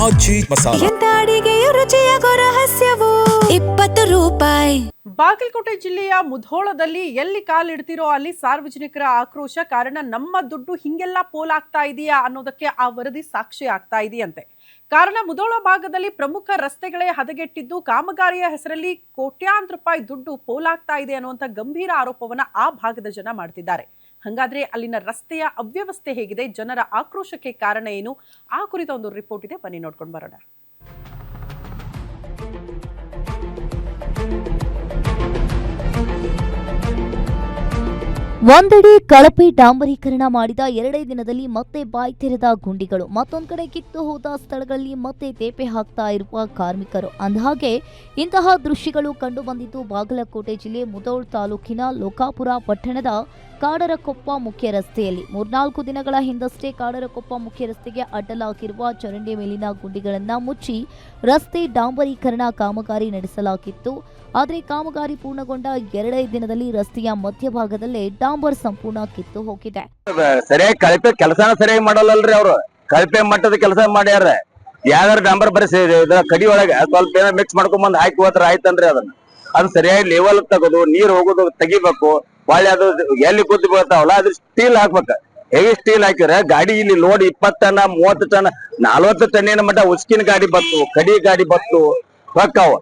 ಆಚಿ ಮಸಾಲ. ಎಂತ ಅಡಿಗೆಯ ರುಚಿಯಾಗೋ ರಹಸ್ಯವು 20 ರೂಪಾಯಿ. ಬಾಗಲಕೋಟೆ ಜಿಲ್ಲೆಯ ಮುಧೋಳದಲ್ಲಿ ಎಲ್ಲಿ ಕಾಲಿಡ್ತಿರೋ ಅಲ್ಲಿ ಸಾರ್ವಜನಿಕರ ಆಕ್ರೋಶ. ಕಾರಣ ನಮ್ಮ ದುಡ್ಡು ಹಿಂಗೆಲ್ಲ ಪೋಲಾಗ್ತಾ ಇದೆಯಾ ಅನ್ನೋದಕ್ಕೆ ಆ ವರದಿ ಸಾಕ್ಷಿ ಆಗ್ತಾ ಇದೆಯಂತೆ. ಕಾರಣ ಮುಧೋಳ ಭಾಗದಲ್ಲಿ ಪ್ರಮುಖ ರಸ್ತೆಗಳೇ ಹದಗೆಟ್ಟಿದ್ದು, ಕಾಮಗಾರಿಯ ಹೆಸರಲ್ಲಿ ಕೋಟ್ಯಾಂತರ ರೂಪಾಯಿ ದುಡ್ಡು ಪೋಲಾಗ್ತಾ ಇದೆ ಅನ್ನುವಂಥ ಗಂಭೀರ ಆರೋಪವನ್ನ ಆ ಭಾಗದ ಜನ ಮಾಡ್ತಿದ್ದಾರೆ. ಹಾಗಾದ್ರೆ ಅಲ್ಲಿನ ರಸ್ತೆಯ ಅವ್ಯವಸ್ಥೆ ಹೇಗಿದೆ, ಜನರ ಆಕ್ರೋಶಕ್ಕೆ ಕಾರಣ ಏನು, ಆ ಕುರಿತ ಒಂದು ರಿಪೋರ್ಟ್ ಇದೆ, ಬನ್ನಿ ನೋಡ್ಕೊಂಡು ಬರೋಣ. ಒಂದೆಡೆ ಕಳಪೆ ಡಾಂಬರೀಕರಣ ಮಾಡಿದ 2 ದಿನದಲ್ಲಿ ಮತ್ತೆ ಬಾಯಿ ತೆರೆದ ಗುಂಡಿಗಳು, ಮತ್ತೊಂದು ಕಡೆ ಕಿತ್ತು ಹೋದ ಸ್ಥಳಗಳಲ್ಲಿ ಮತ್ತೆ ತೇಪೆ ಹಾಕ್ತಾ ಇರುವ ಕಾರ್ಮಿಕರು. ಅಂದಹಾಗೆ ಇಂತಹ ದೃಶ್ಯಗಳು ಕಂಡು ಬಂದಿದ್ದು ಬಾಗಲಕೋಟೆ ಜಿಲ್ಲೆ ಮುಧೋಳ ತಾಲೂಕಿನ ಲೋಕಾಪುರ ಪಟ್ಟಣದ ಕಾಡರಕೊಪ್ಪ ಮುಖ್ಯ ರಸ್ತೆಯಲ್ಲಿ. 3-4 ದಿನಗಳ ಹಿಂದಷ್ಟೇ ಕಾಡರಕೊಪ್ಪ ಮುಖ್ಯ ರಸ್ತೆಗೆ ಅಡ್ಡಲಾಗಿರುವ ಚರಂಡಿ ಮೇಲಿನ ಗುಂಡಿಗಳನ್ನು ಮುಚ್ಚಿ ರಸ್ತೆ ಡಾಂಬರೀಕರಣ ಕಾಮಗಾರಿ ನಡೆಸಲಾಗಿತ್ತು. ಆದರೆ ಕಾಮಗಾರಿ ಪೂರ್ಣಗೊಂಡ 2 ದಿನದಲ್ಲಿ ರಸ್ತೆಯ ಮಧ್ಯಭಾಗದಲ್ಲೇ ಡಾಂಬರ್ ಸಂಪೂರ್ಣ ಕಿತ್ತು ಹೋಗಿದೆ. ಸರಿಯಾಗಿ ಕಳಪೆ ಕೆಲಸನ ಸರಿಯಾಗಿ ಮಾಡಲ್ಲಲ್ರಿ ಅವ್ರು. ಕಳಪೆ ಮಟ್ಟದ ಕೆಲಸ ಮಾಡ್ಯಾರ. ಯಾವ್ದಾರ ಡಾಂಬರ್ ಬರೀ ಕಡಿ ಒಳಗೆ ಸ್ವಲ್ಪ ಏನೋ ಮಿಕ್ಸ್ ಮಾಡ್ಕೊಂಡ್ ಬಂದ್ ಹಾಕಿ ಹೋದ್ರ ಆಯ್ತನ್ರಿ. ಅದು ಸರಿಯಾಗಿ ಲೆವೆಲ್ ತಗೋದು, ನೀರ್ ಹೋಗೋದು ತೆಗಿಬೇಕು. ಒಳ್ಳೆ ಅದು ಎಲ್ಲಿ ಕೂತ್ ಬೀಳ್ತಾವಲ್ಲ ಅದ್ರ ಸ್ಟೀಲ್ ಹಾಕ್ಬೇಕ. ಹೆವಿ ಸ್ಟೀಲ್ ಹಾಕಿದ್ರೆ ಗಾಡಿ ಇಲ್ಲಿ ಲೋಡ್ 20 ಟನ್ 30 ಟನ್ 40 ಟನ್ನಿನ ಮಟ್ಟ ಉಸ್ಕಿನ ಗಾಡಿ ಬತ್ತು, ಕಡಿ ಗಾಡಿ ಬತ್ತು ಹೊಕ್ಕಾವ.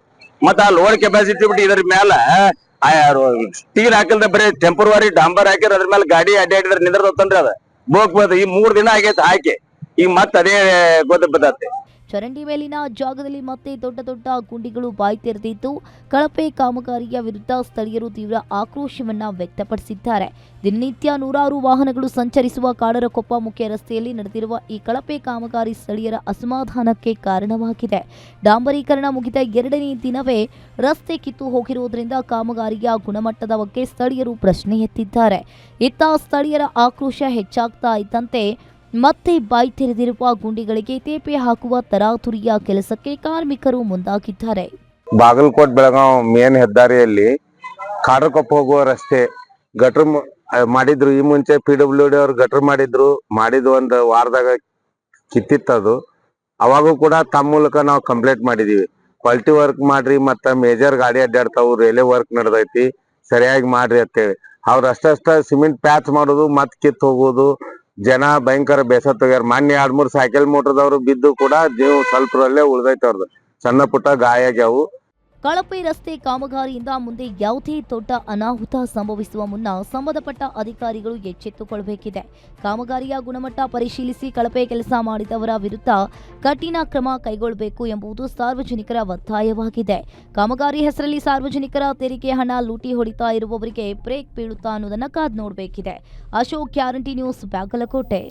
ಮತ್ತ ಆ ಲೋಡ್ ಕೆಪಾಸಿಟಿ ಬಿಟ್ಟು ಇದ್ರ ಮೇಲೆ ಸ್ಟೀಲ್ ಹಾಕಿಲ್ದ ಬರೀ ಟೆಂಪರವರಿ ಡಾಂಬರ್ ಹಾಕಿರ ಅದ್ರ ಮೇಲೆ ಗಾಡಿ ಅಡ್ಡಾಡಿದ್ರೆ ನಿಂದ್ರತನ್ರಿ. ಅದ ಬೋಗ್ಬೋದು. ಈ 3 ದಿನ ಆಗೈತೆ ಹಾಕಿ, ಈಗ ಮತ್ತ ಅದೇ ಗೊತ್ತ. ಚರಂಡಿ ಮೇಲಿನ ಜಾಗದಲ್ಲಿ ಮತ್ತೆ ದೊಡ್ಡ ದೊಡ್ಡ ಗುಂಡಿಗಳು ಬಾಯಿ ತೆರೆದಿದ್ದು, ಕಳಪೆ ಕಾಮಗಾರಿಯ ವಿರುದ್ಧ ಸ್ಥಳೀಯರು ತೀವ್ರ ಆಕ್ರೋಶವನ್ನ ವ್ಯಕ್ತಪಡಿಸಿದ್ದಾರೆ. ದಿನನಿತ್ಯ ನೂರಾರು ವಾಹನಗಳು ಸಂಚರಿಸುವ ಕಾಡರಕೊಪ್ಪ ಮುಖ್ಯ ರಸ್ತೆಯಲ್ಲಿ ನಡೆದಿರುವ ಈ ಕಳಪೆ ಕಾಮಗಾರಿ ಸ್ಥಳೀಯರ ಅಸಮಾಧಾನಕ್ಕೆ ಕಾರಣವಾಗಿದೆ. ಡಾಂಬರೀಕರಣ ಮುಗಿದ 2ನೇ ದಿನವೇ ರಸ್ತೆ ಕಿತ್ತು ಹೋಗಿರುವುದರಿಂದ ಕಾಮಗಾರಿಯ ಗುಣಮಟ್ಟದ ಬಗ್ಗೆ ಸ್ಥಳೀಯರು ಪ್ರಶ್ನೆ ಎತ್ತಿದ್ದಾರೆ. ಇತ್ತ ಸ್ಥಳೀಯರ ಆಕ್ರೋಶ ಹೆಚ್ಚಾಗ್ತಾ ಇದ್ದಂತೆ ಮತ್ತೆ ಬಾಯಿ ತೆರೆದಿರುವ ಗುಂಡಿಗಳಿಗೆ ತೇಪೆ ಹಾಕುವ ತರಾತುರಿಯ ಕೆಲಸಕ್ಕೆ ಕಾರ್ಮಿಕರು ಮುಂದಾಗಿದ್ದಾರೆ. ಬಾಗಲಕೋಟ್ ಬೆಳಗಾವ್ ಮೇನ್ ಹೆದ್ದಾರಿಯಲ್ಲಿ ಕಾಡರಕೊಪ್ಪ ಹೋಗುವ ರಸ್ತೆ ಗಟ್ರ ಮಾಡಿದ್ರು. ಈ ಮುಂಚೆ PWD ಅವ್ರು ಗಟ್ರ ಮಾಡಿದ್ದು ಒಂದು ವಾರದಾಗ ಕಿತ್ತಿತ್ತದು. ಅವಾಗೂ ಕೂಡ ತಮ್ಮ ಮೂಲಕ ನಾವು ಕಂಪ್ಲೇಂಟ್ ಮಾಡಿದೀವಿ. ಕ್ವಾಲಿಟಿ ವರ್ಕ್ ಮಾಡ್ರಿ, ಮತ್ತ ಮೇಜರ್ ಗಾಡಿ ಅಡ್ಡಾಡ್ತಾವು, ರೈಲ್ವೆ ವರ್ಕ್ ನಡೆದೈತಿ, ಸರಿಯಾಗಿ ಮಾಡ್ರಿ ಅಂತೇಳಿ. ಅವ್ರ ಅಷ್ಟ ಸಿಮೆಂಟ್ ಪ್ಯಾಚ್ ಮಾಡೋದು, ಮತ್ ಕಿತ್ ಹೋಗೋದು. ಜನ ಭಯಂಕರ ಬೇಸತ್ತು ಹೋಗ್ಯಾರ. ಮೊನ್ನೆ 2-3 ಸೈಕಲ್ ಮೋಟರ್ದವ್ರು ಬಿದ್ದು ಕೂಡ ಜೀವ ಸ್ವಲ್ಪರಲ್ಲೇ ಉಳ್ದೈತೆ. ಅವ್ರದ್ದು ಸಣ್ಣ ಪುಟ್ಟ ಗಾಯ ಆಗ್ಯಾವು. ಕಳಪೆ ರಸ್ತೆ ಕಾಮಗಾರಿಯಿಂದ ಮುಂದೆ ಯಾವುದೇ ದೊಡ್ಡ ಅನಾಹುತ ಸಂಭವಿಸುವ ಮುನ್ನ ಸಂಬಂಧಪಟ್ಟ ಅಧಿಕಾರಿಗಳು ಎಚ್ಚೆತ್ತುಕೊಳ್ಳಬೇಕಿದೆ. ಕಾಮಗಾರಿಯ ಗುಣಮಟ್ಟ ಪರಿಶೀಲಿಸಿ ಕಳಪೆ ಕೆಲಸ ಮಾಡಿದವರ ವಿರುದ್ಧ ಕಠಿಣ ಕ್ರಮ ಕೈಗೊಳ್ಳಬೇಕು ಎಂಬುದು ಸಾರ್ವಜನಿಕರ ಒತ್ತಾಯವಾಗಿದೆ. ಕಾಮಗಾರಿ ಹೆಸರಲ್ಲಿ ಸಾರ್ವಜನಿಕರ ತೆರಿಗೆ ಹಣ ಲೂಟಿ ಹೊಡಿತಾ ಇರುವವರಿಗೆ ಬ್ರೇಕ್ ಬೀಳುತ್ತಾ ಅನ್ನೋದನ್ನ ಕಾದು ನೋಡಬೇಕಿದೆ. Ashok, guarantee news, Bagalkot.